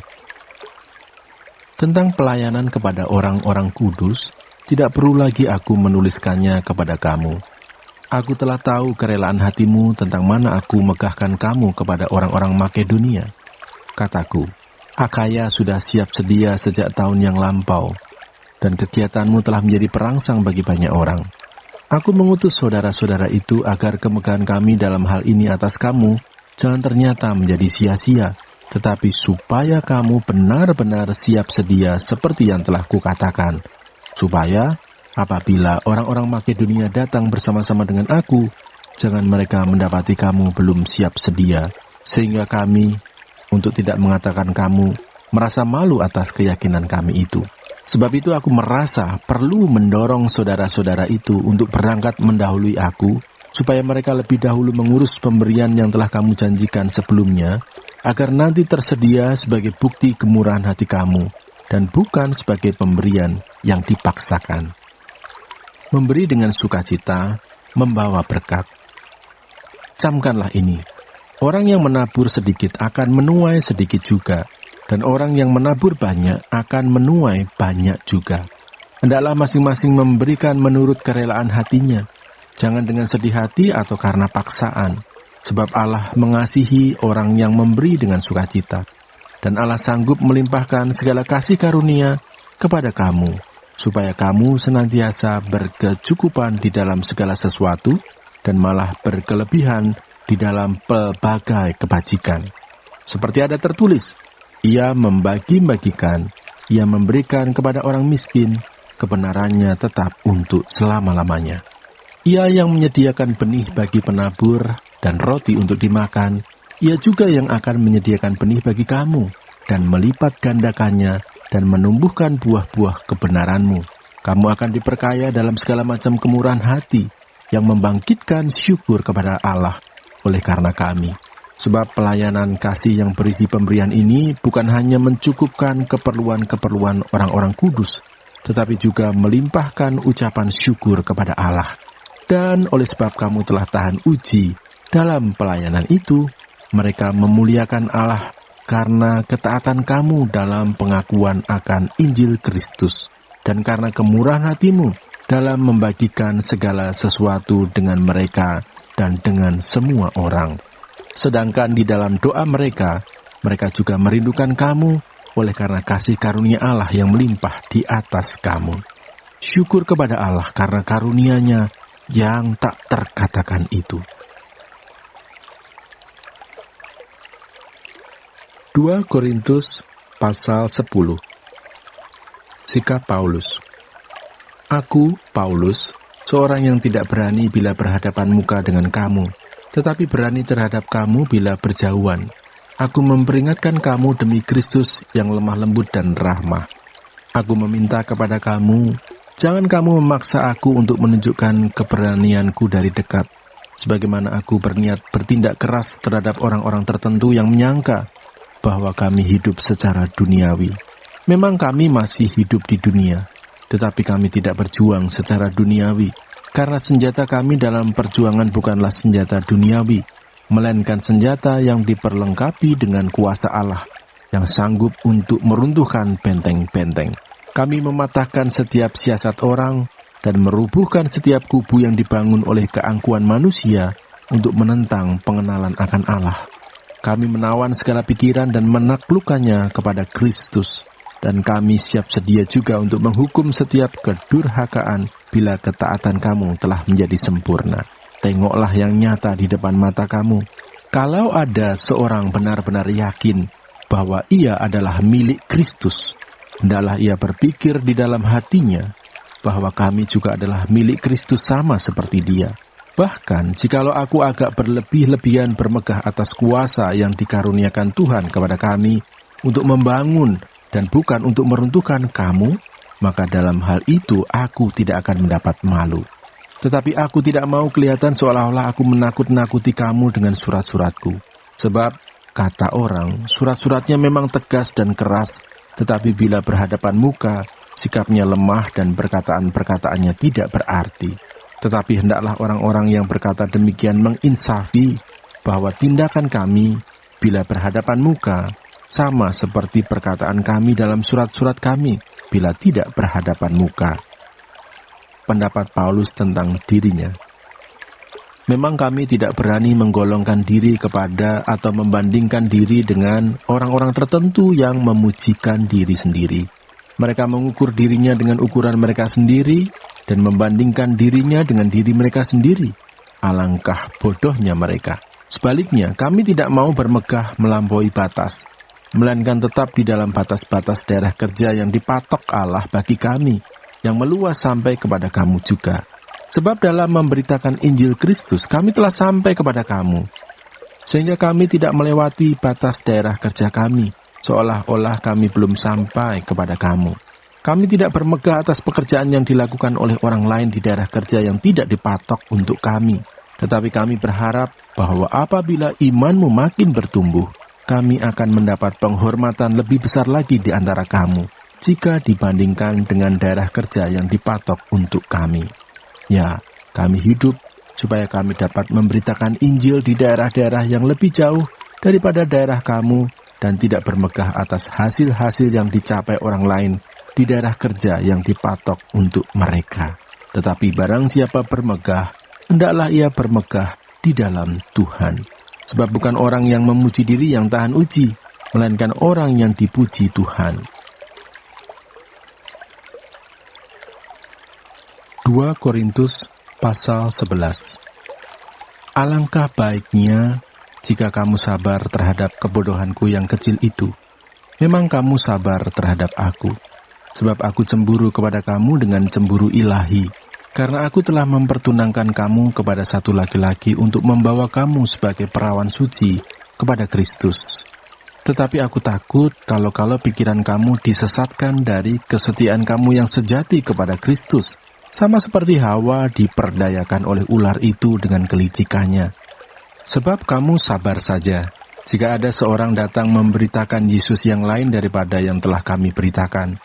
Tentang pelayanan kepada orang-orang kudus, tidak perlu lagi aku menuliskannya kepada kamu. Aku telah tahu kerelaan hatimu tentang mana aku megahkan kamu kepada orang-orang Makedonia. Kataku, Akaya sudah siap sedia sejak tahun yang lampau, dan kegiatanmu telah menjadi perangsang bagi banyak orang. Aku mengutus saudara-saudara itu agar kemegahan kami dalam hal ini atas kamu jangan ternyata menjadi sia-sia, tetapi supaya kamu benar-benar siap sedia seperti yang telah kukatakan, supaya apabila orang-orang Makedonia datang bersama-sama dengan aku, jangan mereka mendapati kamu belum siap sedia, sehingga kami, untuk tidak mengatakan kamu, merasa malu atas keyakinan kami itu. Sebab itu aku merasa perlu mendorong saudara-saudara itu untuk berangkat mendahului aku, supaya mereka lebih dahulu mengurus pemberian yang telah kamu janjikan sebelumnya, agar nanti tersedia sebagai bukti kemurahan hati kamu, dan bukan sebagai pemberian yang dipaksakan. Memberi dengan sukacita, membawa berkat. Camkanlah ini, orang yang menabur sedikit akan menuai sedikit juga, dan orang yang menabur banyak akan menuai banyak juga. Hendaklah masing-masing memberikan menurut kerelaan hatinya, jangan dengan sedih hati atau karena paksaan, sebab Allah mengasihi orang yang memberi dengan sukacita, dan Allah sanggup melimpahkan segala kasih karunia kepada kamu, supaya kamu senantiasa berkecukupan di dalam segala sesuatu, dan malah berkelebihan di dalam pelbagai kebajikan. Seperti ada tertulis, ia membagi-bagikan, ia memberikan kepada orang miskin, kebenarannya tetap untuk selama-lamanya. Ia yang menyediakan benih bagi penabur dan roti untuk dimakan, ia juga yang akan menyediakan benih bagi kamu, dan melipat gandakannya, dan menumbuhkan buah-buah kebenaranmu. Kamu akan diperkaya dalam segala macam kemurahan hati, yang membangkitkan syukur kepada Allah oleh karena kami. Sebab pelayanan kasih yang berisi pemberian ini bukan hanya mencukupkan keperluan-keperluan orang-orang kudus, tetapi juga melimpahkan ucapan syukur kepada Allah. Dan oleh sebab kamu telah tahan uji dalam pelayanan itu, mereka memuliakan Allah karena ketaatan kamu dalam pengakuan akan Injil Kristus, dan karena kemurahan hatimu dalam membagikan segala sesuatu dengan mereka dan dengan semua orang. Sedangkan di dalam doa mereka juga merindukan kamu oleh karena kasih karunia Allah yang melimpah di atas kamu. Syukur kepada Allah karena karunia-Nya yang tak terkatakan itu. 2 Korintus pasal 10. Sikap Paulus. Aku, Paulus, seorang yang tidak berani bila berhadapan muka dengan kamu, tetapi berani terhadap kamu bila berjauhan. Aku memperingatkan kamu demi Kristus yang lemah lembut dan rahmah. Aku meminta kepada kamu, jangan kamu memaksa aku untuk menunjukkan keberanianku dari dekat, sebagaimana aku berniat bertindak keras terhadap orang-orang tertentu yang menyangka bahwa kami hidup secara duniawi. Memang kami masih hidup di dunia, tetapi kami tidak berjuang secara duniawi, karena senjata kami dalam perjuangan bukanlah senjata duniawi, melainkan senjata yang diperlengkapi dengan kuasa Allah, yang sanggup untuk meruntuhkan benteng-benteng. Kami mematahkan setiap siasat orang, dan merubuhkan setiap kubu yang dibangun oleh keangkuhan manusia untuk menentang pengenalan akan Allah. Kami menawan segala pikiran dan menaklukkannya kepada Kristus, dan kami siap sedia juga untuk menghukum setiap kedurhakaan bila ketaatan kamu telah menjadi sempurna. Tengoklah yang nyata di depan mata kamu. Kalau ada seorang benar-benar yakin bahwa ia adalah milik Kristus, hendaklah ia berpikir di dalam hatinya bahwa kami juga adalah milik Kristus sama seperti dia. Bahkan, jikalau aku agak berlebih-lebihan bermegah atas kuasa yang dikaruniakan Tuhan kepada kami untuk membangun dan bukan untuk meruntuhkan kamu, maka dalam hal itu aku tidak akan mendapat malu. Tetapi aku tidak mau kelihatan seolah-olah aku menakut-nakuti kamu dengan surat-suratku. Sebab, kata orang, surat-suratnya memang tegas dan keras, tetapi bila berhadapan muka, sikapnya lemah dan perkataan-perkataannya tidak berarti. Tetapi hendaklah orang-orang yang berkata demikian menginsafi bahwa tindakan kami bila berhadapan muka sama seperti perkataan kami dalam surat-surat kami bila tidak berhadapan muka. Pendapat Paulus tentang dirinya. Memang kami tidak berani menggolongkan diri kepada atau membandingkan diri dengan orang-orang tertentu yang memujikan diri sendiri. Mereka mengukur dirinya dengan ukuran mereka sendiri dan membandingkan dirinya dengan diri mereka sendiri. Alangkah bodohnya mereka. Sebaliknya, kami tidak mau bermegah melampaui batas, melainkan tetap di dalam batas-batas daerah kerja yang dipatok Allah bagi kami, yang meluas sampai kepada kamu juga. Sebab dalam memberitakan Injil Kristus, kami telah sampai kepada kamu, sehingga kami tidak melewati batas daerah kerja kami, seolah-olah kami belum sampai kepada kamu. Kami tidak bermegah atas pekerjaan yang dilakukan oleh orang lain di daerah kerja yang tidak dipatok untuk kami. Tetapi kami berharap bahwa apabila imanmu makin bertumbuh, kami akan mendapat penghormatan lebih besar lagi di antara kamu, jika dibandingkan dengan daerah kerja yang dipatok untuk kami. Ya, kami hidup supaya kami dapat memberitakan Injil di daerah-daerah yang lebih jauh daripada daerah kamu, dan tidak bermegah atas hasil-hasil yang dicapai orang lain di daerah kerja yang dipatok untuk mereka. Tetapi barang siapa bermegah, hendaklah ia bermegah di dalam Tuhan. Sebab bukan orang yang memuji diri yang tahan uji, melainkan orang yang dipuji Tuhan. 2 Korintus pasal 11. Alangkah baiknya jika kamu sabar terhadap kebodohanku yang kecil itu. Memang kamu sabar terhadap aku, sebab aku cemburu kepada kamu dengan cemburu ilahi, karena aku telah mempertunangkan kamu kepada satu laki-laki untuk membawa kamu sebagai perawan suci kepada Kristus. Tetapi aku takut kalau pikiran kamu disesatkan dari kesetiaan kamu yang sejati kepada Kristus, sama seperti Hawa diperdayakan oleh ular itu dengan kelicikannya. Sebab kamu sabar saja, jika ada seorang datang memberitakan Yesus yang lain daripada yang telah kami beritakan,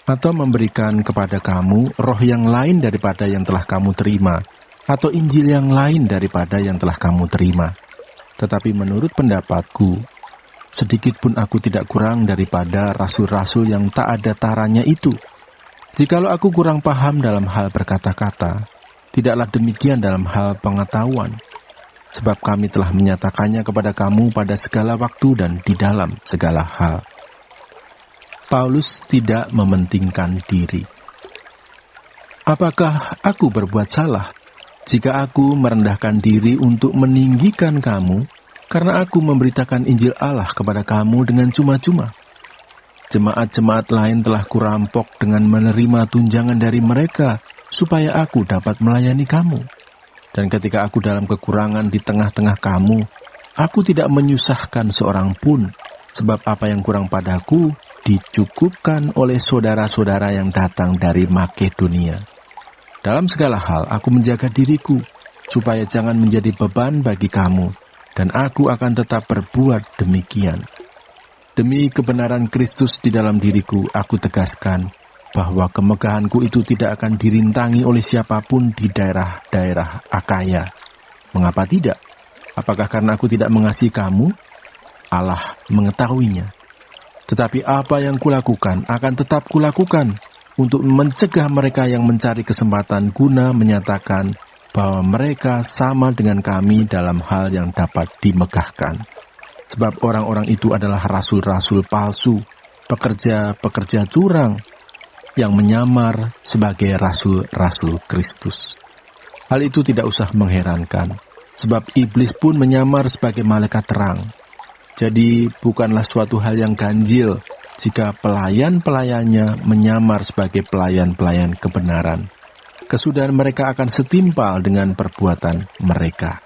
atau memberikan kepada kamu roh yang lain daripada yang telah kamu terima, atau Injil yang lain daripada yang telah kamu terima. Tetapi menurut pendapatku, sedikit pun aku tidak kurang daripada rasul-rasul yang tak ada taranya itu. Jikalau aku kurang paham dalam hal berkata-kata, tidaklah demikian dalam hal pengetahuan, sebab kami telah menyatakannya kepada kamu pada segala waktu dan di dalam segala hal. Paulus tidak mementingkan diri. Apakah aku berbuat salah jika aku merendahkan diri untuk meninggikan kamu karena aku memberitakan Injil Allah kepada kamu dengan cuma-cuma? Jemaat-jemaat lain telah kurampok dengan menerima tunjangan dari mereka supaya aku dapat melayani kamu. Dan ketika aku dalam kekurangan di tengah-tengah kamu, aku tidak menyusahkan seorang pun, sebab apa yang kurang padaku dicukupkan oleh saudara-saudara yang datang dari Makedonia. Dalam segala hal aku menjaga diriku, supaya jangan menjadi beban bagi kamu, dan aku akan tetap berbuat demikian. Demi kebenaran Kristus di dalam diriku, aku tegaskan bahwa kemegahanku itu tidak akan dirintangi oleh siapapun di daerah-daerah Akaya. Mengapa tidak? Apakah karena aku tidak mengasihi kamu? Allah mengetahuinya. Tetapi apa yang kulakukan akan tetap kulakukan untuk mencegah mereka yang mencari kesempatan guna menyatakan bahwa mereka sama dengan kami dalam hal yang dapat dimegahkan. Sebab orang-orang itu adalah rasul-rasul palsu, pekerja-pekerja curang, yang menyamar sebagai rasul-rasul Kristus. Hal itu tidak usah mengherankan, sebab iblis pun menyamar sebagai malaikat terang. Jadi bukanlah suatu hal yang ganjil jika pelayan-pelayannya menyamar sebagai pelayan-pelayan kebenaran. Kesudahan mereka akan setimpal dengan perbuatan mereka.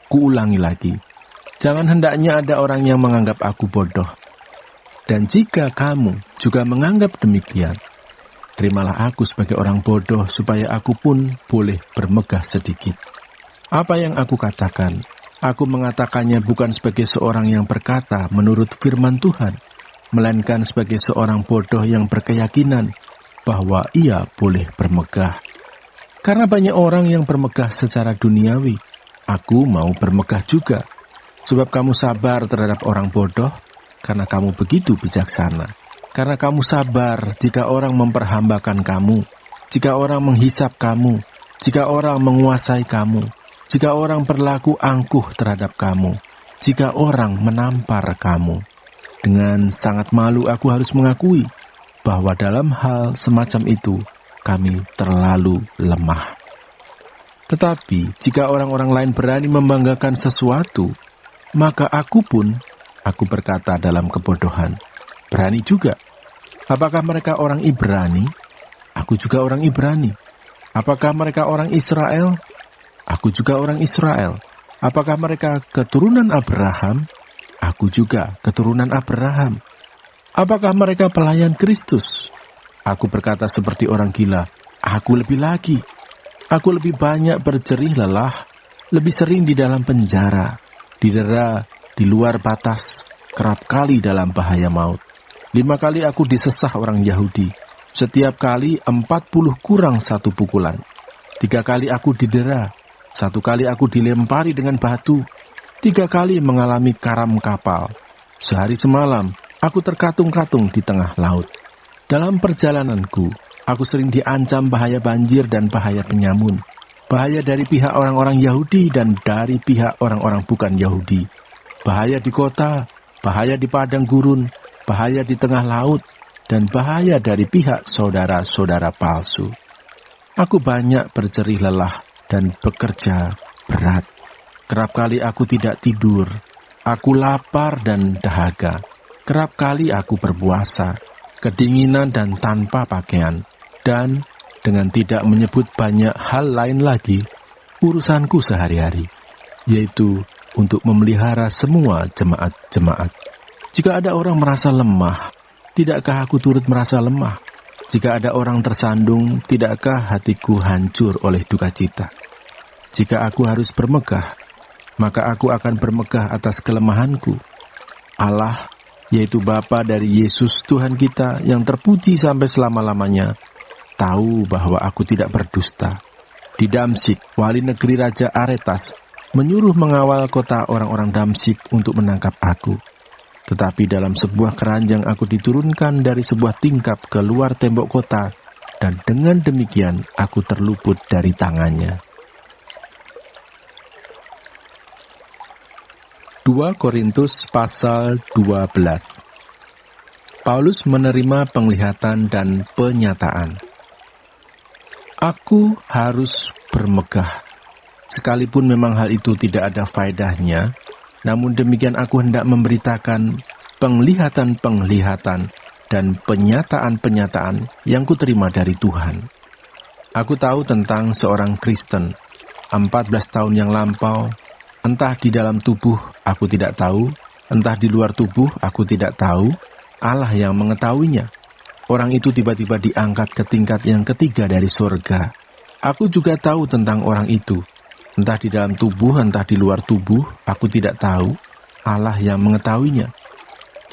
Kuulangi lagi, jangan hendaknya ada orang yang menganggap aku bodoh. Dan jika kamu juga menganggap demikian, terimalah aku sebagai orang bodoh supaya aku pun boleh bermegah sedikit. Apa yang aku katakan, aku mengatakannya bukan sebagai seorang yang berkata menurut firman Tuhan, melainkan sebagai seorang bodoh yang berkeyakinan bahwa ia boleh bermegah. Karena banyak orang yang bermegah secara duniawi, aku mau bermegah juga. Sebab kamu sabar terhadap orang bodoh, karena kamu begitu bijaksana. Karena kamu sabar jika orang memperhambakan kamu, jika orang menghisap kamu, jika orang menguasai kamu, jika orang berlaku angkuh terhadap kamu, jika orang menampar kamu. Dengan sangat malu aku harus mengakui bahwa dalam hal semacam itu kami terlalu lemah. Tetapi jika orang-orang lain berani membanggakan sesuatu, maka aku berkata dalam kebodohan, berani juga. Apakah mereka orang Ibrani? Aku juga orang Ibrani. Apakah mereka orang Israel? Aku juga orang Israel. Apakah mereka keturunan Abraham? Aku juga keturunan Abraham. Apakah mereka pelayan Kristus? Aku berkata seperti orang gila, aku lebih lagi. Aku lebih banyak berjerih lelah, lebih sering di dalam penjara, didera di luar batas, kerap kali dalam bahaya maut. 5 kali aku disesah orang Yahudi, setiap kali 40 kurang 1 pukulan. 3 kali aku didera, 1 kali aku dilempari dengan batu, 3 kali mengalami karam kapal. Sehari semalam, aku terkatung-katung di tengah laut. Dalam perjalananku, aku sering diancam bahaya banjir dan bahaya penyamun. Bahaya dari pihak orang-orang Yahudi dan dari pihak orang-orang bukan Yahudi. Bahaya di kota, bahaya di padang gurun, bahaya di tengah laut, dan bahaya dari pihak saudara-saudara palsu. Aku banyak berjerih lelah dan bekerja berat. Kerap kali aku tidak tidur, aku lapar dan dahaga. Kerap kali aku berpuasa, kedinginan dan tanpa pakaian. Dan dengan tidak menyebut banyak hal lain lagi, urusanku sehari-hari, yaitu untuk memelihara semua jemaat-jemaat. Jika ada orang merasa lemah, tidakkah aku turut merasa lemah? Jika ada orang tersandung, tidakkah hatiku hancur oleh duka cita? Jika aku harus bermegah, maka aku akan bermegah atas kelemahanku. Allah, yaitu Bapa dari Yesus Tuhan kita yang terpuji sampai selama-lamanya, tahu bahwa aku tidak berdusta. Di Damsik, wali negeri Raja Aretas menyuruh mengawal kota orang-orang Damsik untuk menangkap aku. Tetapi dalam sebuah keranjang aku diturunkan dari sebuah tingkap ke luar tembok kota dan dengan demikian aku terluput dari tangannya. 2 Korintus pasal 12. Paulus menerima penglihatan dan penyataan. Aku harus bermegah. Sekalipun memang hal itu tidak ada faedahnya, namun demikian aku hendak memberitakan penglihatan-penglihatan dan penyataan-penyataan yang kuterima dari Tuhan. Aku tahu tentang seorang Kristen, 14 tahun yang lampau, entah di dalam tubuh aku tidak tahu, entah di luar tubuh aku tidak tahu, Allah yang mengetahuinya. Orang itu tiba-tiba diangkat ke tingkat yang ketiga dari surga. Aku juga tahu tentang orang itu, entah di dalam tubuh, entah di luar tubuh, aku tidak tahu, Allah yang mengetahuinya.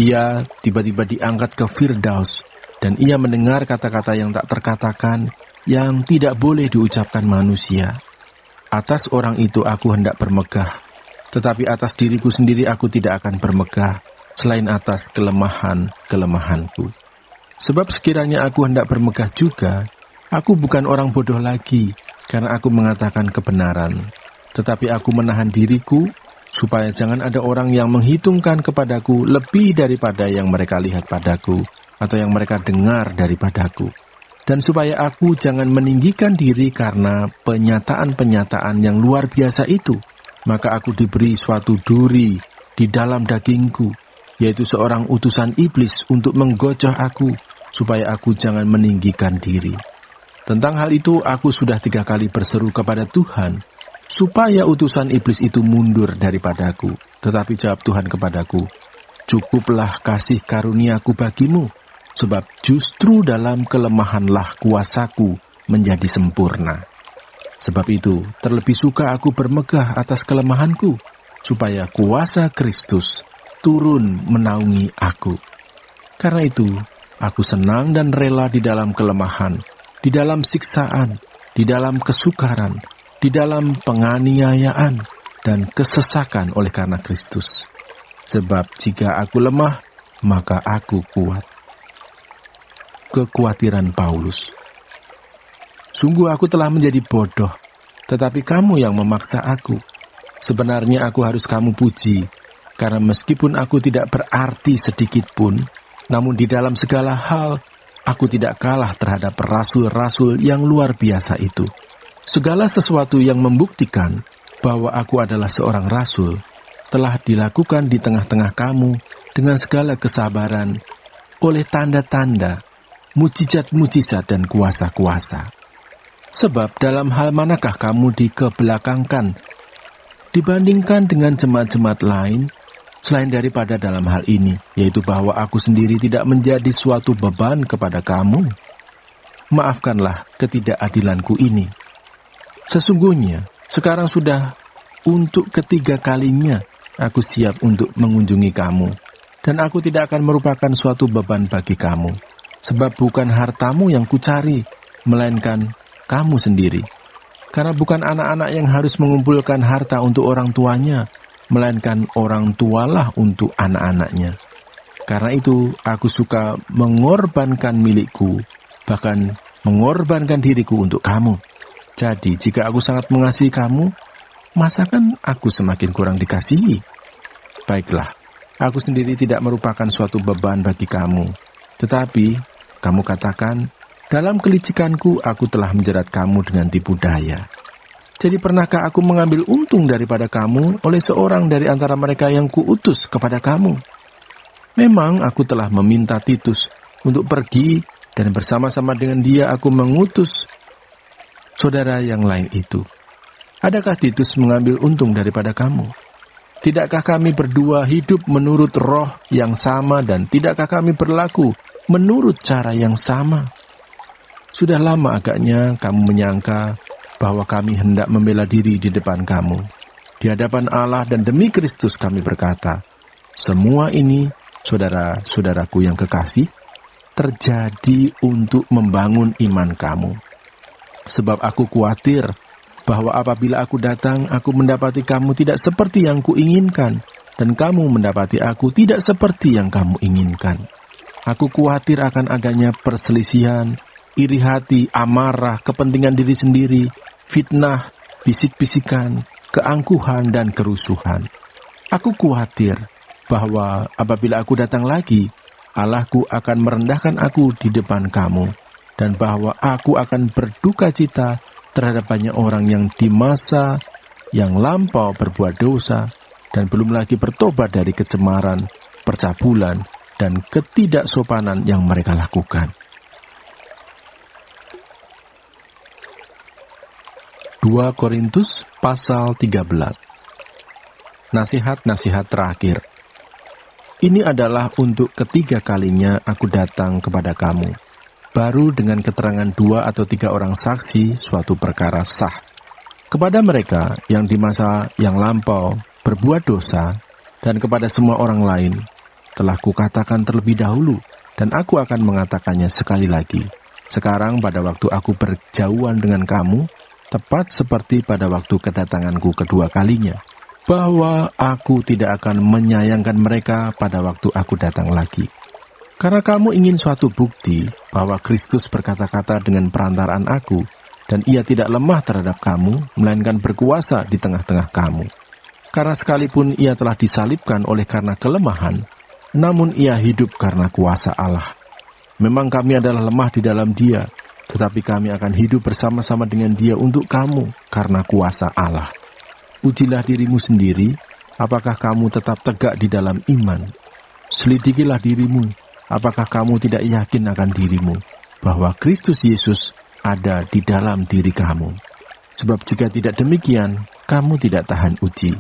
Ia tiba-tiba diangkat ke Firdaus, dan ia mendengar kata-kata yang tak terkatakan, yang tidak boleh diucapkan manusia. Atas orang itu aku hendak bermegah, tetapi atas diriku sendiri aku tidak akan bermegah, selain atas kelemahan-kelemahanku. Sebab sekiranya aku hendak bermegah juga, aku bukan orang bodoh lagi, karena aku mengatakan kebenaran. Tetapi aku menahan diriku, supaya jangan ada orang yang menghitungkan kepadaku lebih daripada yang mereka lihat padaku, atau yang mereka dengar daripadaku. Dan supaya aku jangan meninggikan diri karena penyataan-penyataan yang luar biasa itu, maka aku diberi suatu duri di dalam dagingku, yaitu seorang utusan iblis untuk menggocoh aku, supaya aku jangan meninggikan diri. Tentang hal itu aku sudah 3 kali berseru kepada Tuhan, supaya utusan iblis itu mundur daripadaku. Tetapi jawab Tuhan kepadaku, cukuplah kasih karuniaku bagimu, sebab justru dalam kelemahanlah kuasaku menjadi sempurna. Sebab itu, terlebih suka aku bermegah atas kelemahanku, supaya kuasa Kristus turun menaungi aku. Karena itu, aku senang dan rela di dalam kelemahan, di dalam siksaan, di dalam kesukaran, di dalam penganiayaan, dan kesesakan oleh karena Kristus. Sebab jika aku lemah, maka aku kuat. Kekhawatiran Paulus. Sungguh aku telah menjadi bodoh, tetapi kamu yang memaksa aku. Sebenarnya aku harus kamu puji, karena meskipun aku tidak berarti sedikit pun, namun di dalam segala hal, aku tidak kalah terhadap rasul-rasul yang luar biasa itu. Segala sesuatu yang membuktikan bahwa aku adalah seorang rasul, telah dilakukan di tengah-tengah kamu dengan segala kesabaran, oleh tanda-tanda, mujizat-mujizat dan kuasa-kuasa. Sebab dalam hal manakah kamu dikebelakangkan dibandingkan dengan jemaat-jemaat lain, selain daripada dalam hal ini, yaitu bahwa aku sendiri tidak menjadi suatu beban kepada kamu? Maafkanlah ketidakadilanku ini. Sesungguhnya, sekarang sudah untuk ketiga kalinya aku siap untuk mengunjungi kamu, dan aku tidak akan merupakan suatu beban bagi kamu, sebab bukan hartamu yang kucari, melainkan kamu sendiri. Karena bukan anak-anak yang harus mengumpulkan harta untuk orang tuanya, melainkan orang tualah untuk anak-anaknya. Karena itu, aku suka mengorbankan milikku, bahkan mengorbankan diriku untuk kamu. Jadi, jika aku sangat mengasihi kamu, masakan aku semakin kurang dikasihi? Baiklah, aku sendiri tidak merupakan suatu beban bagi kamu. Tetapi, kamu katakan, dalam kelicikanku aku telah menjerat kamu dengan tipu daya. Jadi pernahkah aku mengambil untung daripada kamu oleh seorang dari antara mereka yang kuutus kepada kamu? Memang aku telah meminta Titus untuk pergi, dan bersama-sama dengan dia aku mengutus saudara yang lain itu. Adakah Titus mengambil untung daripada kamu? Tidakkah kami berdua hidup menurut roh yang sama, dan tidakkah kami berlaku menurut cara yang sama? Sudah lama agaknya kamu menyangka bahwa kami hendak membela diri di depan kamu. Di hadapan Allah dan demi Kristus kami berkata, semua ini, saudara-saudaraku yang kekasih, terjadi untuk membangun iman kamu. Sebab aku khawatir bahwa apabila aku datang, aku mendapati kamu tidak seperti yang kuinginkan, dan kamu mendapati aku tidak seperti yang kamu inginkan. Aku khawatir akan adanya perselisihan, iri hati, amarah, kepentingan diri sendiri, fitnah, bisik-bisikan, keangkuhan, dan kerusuhan. Aku khawatir bahwa apabila aku datang lagi, Allahku akan merendahkan aku di depan kamu, dan bahwa aku akan berduka cita terhadap banyak orang yang di masa yang lampau berbuat dosa, dan belum lagi bertobat dari kecemaran, percabulan, dan ketidaksopanan yang mereka lakukan. 2 Korintus pasal 13. Nasihat-nasihat terakhir. Ini adalah untuk ketiga kalinya aku datang kepada kamu, baru dengan keterangan 2 atau 3 orang saksi suatu perkara sah. Kepada mereka yang di masa yang lampau berbuat dosa, dan kepada semua orang lain, telah kukatakan terlebih dahulu, dan aku akan mengatakannya sekali lagi. Sekarang pada waktu aku berjauhan dengan kamu, tepat seperti pada waktu kedatanganku kedua kalinya, bahwa aku tidak akan menyayangkan mereka pada waktu aku datang lagi. Karena kamu ingin suatu bukti bahwa Kristus berkata-kata dengan perantaraan aku, dan ia tidak lemah terhadap kamu, melainkan berkuasa di tengah-tengah kamu. Karena sekalipun ia telah disalibkan oleh karena kelemahan, namun ia hidup karena kuasa Allah. Memang kami adalah lemah di dalam dia, tetapi kami akan hidup bersama-sama dengan dia untuk kamu karena kuasa Allah. Ujilah dirimu sendiri, apakah kamu tetap tegak di dalam iman. Selidikilah dirimu, apakah kamu tidak yakin akan dirimu, bahwa Kristus Yesus ada di dalam diri kamu. Sebab jika tidak demikian, kamu tidak tahan uji.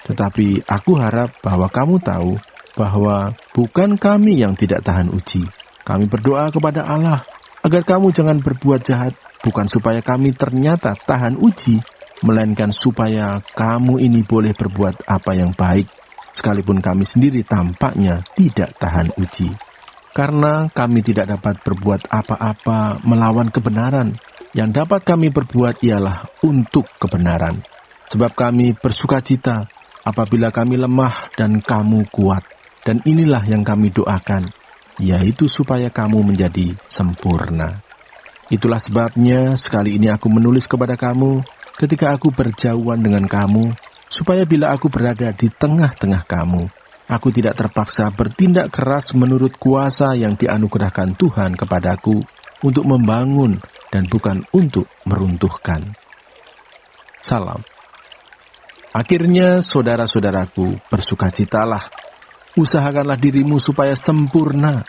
Tetapi aku harap bahwa kamu tahu bahwa bukan kami yang tidak tahan uji. Kami berdoa kepada Allah, agar kamu jangan berbuat jahat, bukan supaya kami ternyata tahan uji, melainkan supaya kamu ini boleh berbuat apa yang baik, sekalipun kami sendiri tampaknya tidak tahan uji. Karena kami tidak dapat berbuat apa-apa melawan kebenaran, yang dapat kami berbuat ialah untuk kebenaran. Sebab kami bersukacita apabila kami lemah dan kamu kuat, dan inilah yang kami doakan, yaitu supaya kamu menjadi sempurna. Itulah sebabnya sekali ini aku menulis kepada kamu, ketika aku berjauhan dengan kamu, supaya bila aku berada di tengah-tengah kamu, aku tidak terpaksa bertindak keras menurut kuasa yang dianugerahkan Tuhan kepadaku untuk membangun dan bukan untuk meruntuhkan. Salam. Akhirnya, saudara-saudaraku, bersukacitalah. Usahakanlah dirimu supaya sempurna.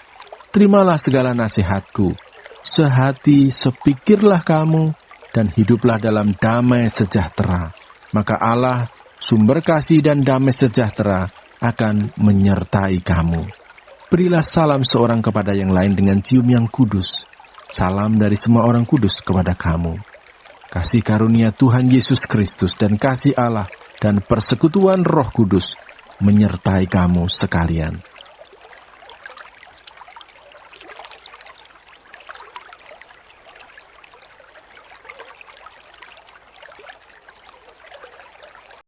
Terimalah segala nasihatku. Sehati, sepikirlah kamu, dan hiduplah dalam damai sejahtera. Maka Allah, sumber kasih dan damai sejahtera, akan menyertai kamu. Berilah salam seorang kepada yang lain dengan cium yang kudus. Salam dari semua orang kudus kepada kamu. Kasih karunia Tuhan Yesus Kristus dan kasih Allah dan persekutuan Roh Kudus menyertai kamu sekalian.